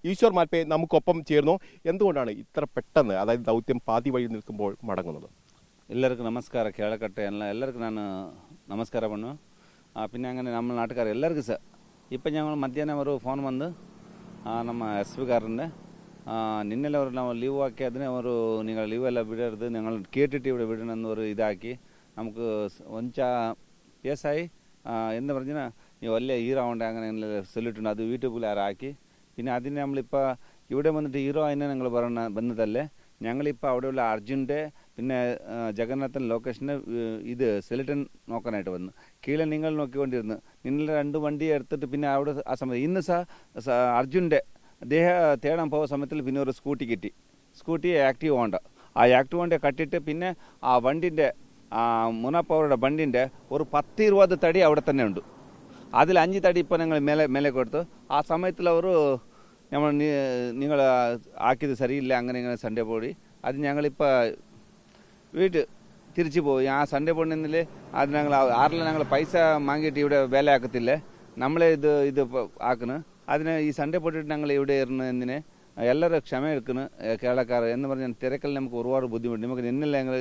ഈശ്വർ മാൽപ്പെ നമുക്കൊപ്പം ചേർന്നു. എന്തുകൊണ്ടാണ് ഇത്ര പെട്ടെന്ന്, അതായത് ദൗത്യം പാതി വഴി നിൽക്കുമ്പോൾ മടങ്ങുന്നത്? ಎಲ್ಲರಿಗೂ ನಮಸ್ಕಾರ. ಕೇಳಕಟ್ಟೆ ಎಲ್ಲರಿಗೂ ನಾನು ನಮಸ್ಕಾರ ಪಣ್ಣು. പിന്നെ അങ്ങനെ നമ്മൾ നാട്ടുകാർ എല്ലാവർക്കും സർ ഇപ്പം ഞങ്ങൾ മധ്യാഹ്നം ഒരു ഫോൺ വന്ന് ನಮ್ಮ എസ് പി കാരൻ്റെ നിന്നലെ അവർ നമ്മൾ ലീവ് ആക്കി അതിന് ഒരു നിങ്ങൾ ലീവ് എല്ലാം വിടരുത്, ഞങ്ങൾ കേട്ടിട്ട് ഇവിടെ വിടണമെന്ന് ഒരു ഇതാക്കി നമുക്ക് ഒഞ്ച കേസായി എന്ന് പറഞ്ഞാൽ നീ വലിയ ഹീറോ ഉണ്ട് അങ്ങനെ ചൊല്ലിട്ടുണ്ട്. അത് യൂട്യൂബിൽ ആരാക്കി. പിന്നെ അതിന് നമ്മളിപ്പോൾ ഇവിടെ വന്നിട്ട് ഹീറോ അതിനെ ഞങ്ങൾ വന്നതല്ലേ. ഞങ്ങളിപ്പോൾ അവിടെയുള്ള അർജുൻ്റെ പിന്നെ ജഗന്നാഥൻ ലൊക്കേഷന് ഇത് സെലിറ്റൻ നോക്കാനായിട്ട് വന്നു. കീഴെ നിങ്ങൾ നോക്കിക്കൊണ്ടിരുന്നു. നിങ്ങളുടെ 2 വണ്ടി എടുത്തിട്ട് പിന്നെ അവിടെ ആ സമയത്ത് ഇന്ന് അർജുൻ്റെ തേടാൻ പോകുന്ന സമയത്തിൽ പിന്നെ ഒരു സ്കൂട്ടി കിട്ടി. Scooty active Honda. ആ ആക്റ്റീവ് ഹോണ്ട കട്ടിട്ട് പിന്നെ ആ വണ്ടിൻ്റെ മുനപ്പവരുടെ വണ്ടിൻ്റെ ഒരു 10-20 തടി അവിടെ തന്നെ ഉണ്ട്. അതിൽ 5 തടി ഇപ്പോൾ ഞങ്ങൾ മേലെ കൊടുത്തു. ആ സമയത്തിൽ അവർ നിങ്ങൾ ആക്കിയത് ശരിയില്ല അങ്ങനെ ഇങ്ങനെ സൺഡേ പോയി അത് ഞങ്ങളിപ്പോൾ വീട്ടിൽ തിരിച്ചു പോയി. ആ സൺഡേ പോണിൽ അത് ഞങ്ങൾ ആറിൽ ഞങ്ങൾ പൈസ വാങ്ങിയിട്ട് ഇവിടെ വേല ആക്കത്തില്ലേ, നമ്മളെ ഇത് ആക്കുന്നു. അതിന് ഈ സൺഡേ പോയിട്ട് ഞങ്ങൾ ഇവിടെ ഇരുന്നതിന് എല്ലാവരും ക്ഷമ എടുക്കുന്നു കേരളക്കാർ എന്ന് പറഞ്ഞാൽ തിരക്കൽ നമുക്ക് ഒരുപാട് ബുദ്ധിമുട്ട്. നമുക്ക് ഇന്നലെ ഞങ്ങൾ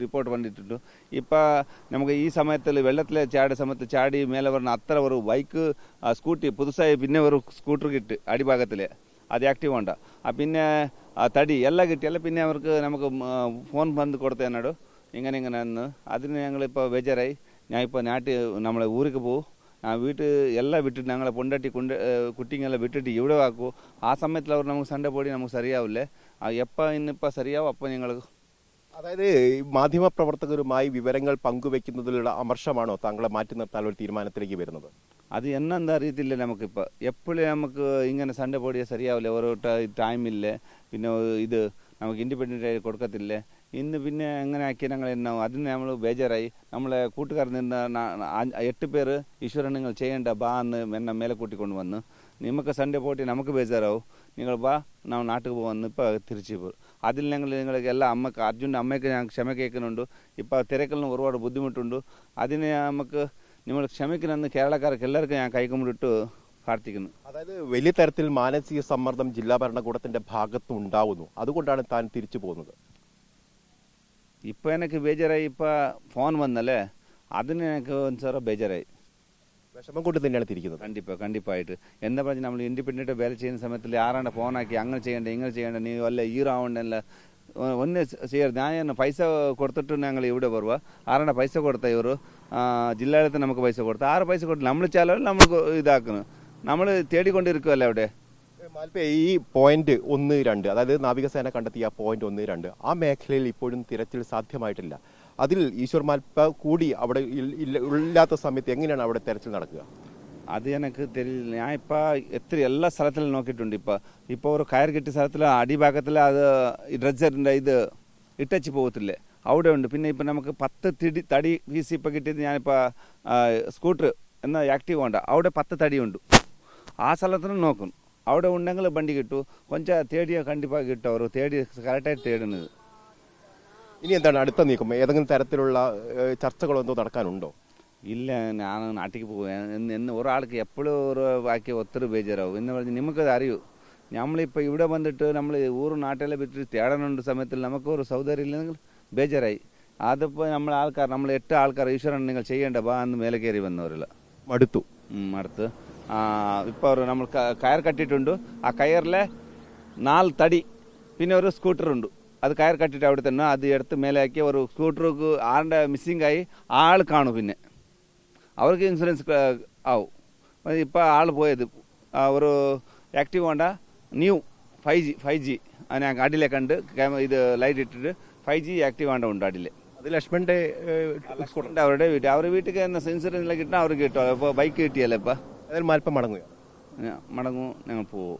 റിപ്പോർട്ട് വന്നിട്ടുണ്ട്. ഇപ്പം നമുക്ക് ഈ സമയത്തിൽ വെള്ളത്തിലെ ചാടിയ സമയത്ത് ചാടി മേലെ പറഞ്ഞ അത്ര ഒരു ബൈക്ക് സ്കൂട്ടി പുതുസായി പിന്നെ ഒരു സ്കൂട്ടർ കിട്ടി അടിഭാഗത്തിൽ, അത് ആക്റ്റീവ് ഉണ്ട്. പിന്നെ തടി എല്ലാം കിട്ടിയല്ല. പിന്നെ അവർക്ക് നമുക്ക് ഫോൺ വന്ന് കൊടുത്തേനാടോ ഇങ്ങനെ എന്ന്. അതിന് ഞങ്ങളിപ്പോൾ ബേജാറായി. ഞാൻ ഇപ്പോൾ നമ്മളെ ഊരിക്ക് പോകും. വീട്ടിൽ എല്ലാം വിട്ടിട്ട് ഞങ്ങളെ പൊണ്ടട്ടി കുട്ടിങ്ങളെല്ലാം വിട്ടിട്ട് ഇവിടെ ആക്കൂ. ആ സമയത്തിൽ അവർ നമുക്ക് സൺഡേ പോയി നമുക്ക് ശരിയാവില്ലേ. ഇന്നിപ്പോൾ ശരിയാവും അപ്പോൾ ഞങ്ങൾ. അതായത് മാധ്യമപ്രവർത്തകരുമായി വിവരങ്ങൾ പങ്കുവെക്കുന്നതിലുള്ള അമർഷമാണോ താങ്കളെ മാറ്റി നിർത്താൻ ഒരു തീരുമാനത്തിലേക്ക് വരുന്നത്? അത് എന്നെന്താ അറിയത്തില്ല. നമുക്കിപ്പോൾ എപ്പോഴും നമുക്ക് ഇങ്ങനെ സൺഡേ പോടിയാൽ ശരിയാവില്ല. ഓരോ ടൈമില്ലേ. പിന്നെ ഇത് നമുക്ക് ഇൻഡിപെൻഡൻ്റ് ആയി കൊടുക്കത്തില്ലേ. ഇന്ന് പിന്നെ എങ്ങനെ ആക്കി ഞങ്ങൾ എന്നാവും. അതിന് നമ്മൾ ബേജാറായി. നമ്മളെ കൂട്ടുകാർ നിന്ന് 8 പേര് ഈശ്വരൻ നിങ്ങൾ ചെയ്യേണ്ട ബാ എന്ന് എന്നെ മേലെ കൂട്ടിക്കൊണ്ട് വന്ന് നമുക്ക് സൺഡേ പോയിട്ട് നമുക്ക് ബേജാറാവും. നിങ്ങൾ ബാ നമ്മൾ നാട്ടിൽ പോകുന്നു. ഇപ്പോൾ തിരിച്ചു പോകും. അതിൽ നിങ്ങൾക്ക് എല്ലാ അർജുൻ്റെ അമ്മയ്ക്ക് ഞാൻ ക്ഷമ കേൾക്കുന്നുണ്ട്. ഇപ്പോൾ തിരക്കലിന് ഒരുപാട് ബുദ്ധിമുട്ടുണ്ട്. അതിന് നമുക്ക് നിങ്ങൾ ക്ഷമിക്കണമെന്ന് കേരളക്കാർക്ക് എല്ലാവർക്കും ഞാൻ കൈകൊണ്ടിട്ട് പ്രാർത്ഥിക്കുന്നു. അതായത് വലിയ തരത്തിൽ മാനസിക സമ്മർദ്ദം ജില്ലാ ഭരണകൂടത്തിന്റെ ഭാഗത്തും ഉണ്ടാവുന്നു. അതുകൊണ്ടാണ് താൻ തിരിച്ചു പോകുന്നത്. ഇപ്പോൾ എനിക്ക് ബേജാറായി. ഇപ്പോൾ ഫോൺ വന്നല്ലേ, അതിന് എനിക്ക് സാറ ബേജാറായി. വിഷമം കൊണ്ട് തന്നെയാണ് തിരിക്കുന്നത്. കണ്ടിപ്പായിട്ട് എന്താ പറഞ്ഞാൽ നമ്മൾ ഇൻഡിപെൻഡൻ്റ് വേല ചെയ്യുന്ന സമയത്തിൽ ആരാണ്ട് ഫോണാക്കി അങ്ങനെ ചെയ്യേണ്ട ഇങ്ങനെ ചെയ്യേണ്ട നീ വല്ല ഹീറാവണ്ടല്ല ഒന്ന് ചെയ്യരുത്. ഞാൻ പൈസ കൊടുത്തിട്ട് ഞങ്ങൾ ഇവിടെ വരുക. ആരാണ്ട് പൈസ കൊടുത്ത ഇവർ ജില്ലാടത്ത് നമുക്ക് പൈസ കൊടുത്ത 6 പൈസ കൊടുത്ത് നമ്മൾ ചിലവ് നമ്മൾ ഇതാക്കുന്നു. നമ്മൾ തേടിക്കൊണ്ടിരിക്കുമല്ലോ അവിടെ. മാൽപ്പെ, ഈ പോയിന്റ് 1-2 അതായത് നാവികസേന കണ്ടെത്തിയ പോയിന്റ് 1-2 ആ മേഖലയിൽ ഇപ്പോഴും തിരച്ചിൽ സാധ്യമായിട്ടില്ല. അതിൽ ഈശ്വർ മാൽപ്പ കൂടി അവിടെ ഇല്ലാത്ത സമയത്ത് എങ്ങനെയാണ് അവിടെ തെരച്ചിൽ നടക്കുക? അത് എനിക്ക് തെരിയില്ല. ഞാൻ ഇപ്പോൾ എല്ലാ സ്ഥലത്തിലും നോക്കിയിട്ടുണ്ട്. ഇപ്പോൾ ഒരു കയർ കിട്ടിയ സ്ഥലത്തിൽ അടിഭാഗത്തിൽ അത് ഡ്രഡ്ജറിൻ്റെ ഇത് ഇട്ടച്ച് പോകത്തില്ലേ, അവിടെ ഉണ്ട്. പിന്നെ ഇപ്പം നമുക്ക് 10 തടി പീസ് ഇപ്പോൾ കിട്ടിയത് ഞാനിപ്പോൾ സ്കൂട്ടർ എന്ന ആക്റ്റീവ് ഉണ്ട്. അവിടെ 10 തടിയുണ്ട്. ആ സ്ഥലത്തിനും നോക്കും. അവിടെ ഉണ്ടെങ്കിൽ വണ്ടി കിട്ടൂ. കൊഞ്ചം തേടിയ കണ്ടിപ്പാக കിട്ടും. അവർ കറക്റ്റായിട്ട് തേടുന്നത്. ഇനി എന്താണ് അടുത്ത നീക്കം? ഏതെങ്കിലും തരത്തിലുള്ള ചർച്ചകളോ എന്തോ നടക്കാനുണ്ടോ? ഇല്ല, ഞാൻ നാട്ടിലേക്ക് പോകും. ഒരാൾക്ക് എപ്പോഴും ഒരു ബാക്കി ഒത്തിരി ബേജാറാവും എന്ന് പറഞ്ഞ് നമുക്കത് അറിയൂ. നമ്മളിപ്പോൾ ഇവിടെ വന്നിട്ട് നമ്മൾ നാട്ടിലെ വിട്ടിട്ട് തേടാനുണ്ട് സമയത്തിൽ നമുക്കൊരു സൗകര്യം ഇല്ലെങ്കിൽ ബേജാറായി. അതിപ്പോൾ നമ്മൾ 8 ആൾക്കാർ ഈശ്വരൻ നിങ്ങൾ ചെയ്യേണ്ട ബാ എന്ന് മേലെ കയറി വന്നവരില്ല. മടുത്തു. ഇപ്പോൾ നമ്മൾ കയർ കട്ടിട്ടുണ്ട്. ആ കയറിലെ 4 തടി പിന്നെ ഒരു സ്കൂട്ടറുണ്ട്. അത് കയർ കട്ടിട്ട് അവിടെ തന്നെ അത് എടുത്ത് മേലാക്കി ഒരു സ്കൂട്ടർക്ക് ആരുടെ മിസ്സിംഗ് ആയി ആൾ കാണും. പിന്നെ അവർക്ക് ഇൻഷുറൻസ് ആവും. ഇപ്പോൾ ആൾ പോയത് ഒരു ആക്റ്റീവ് വേണ്ട ന്യൂ 5G ഞാൻ അടിയിലെ കണ്ട് ഇത് ലൈറ്റ് ഇട്ടിട്ട് 5G ആക്റ്റീവ് വേണ്ട ഉണ്ട് അടിയിൽ. അത് ലക്ഷ്മണന്റെ അവരുടെ വീട്ടിൽ ഇൻഷുറൻസിലേക്ക് കിട്ടാൻ അവർക്ക് കിട്ടും. ഇപ്പോൾ ബൈക്ക് കിട്ടിയല്ലേ. ഇപ്പോൾ അതിൽ മാൽപ്പം മടങ്ങും ഞങ്ങൾ പോവും.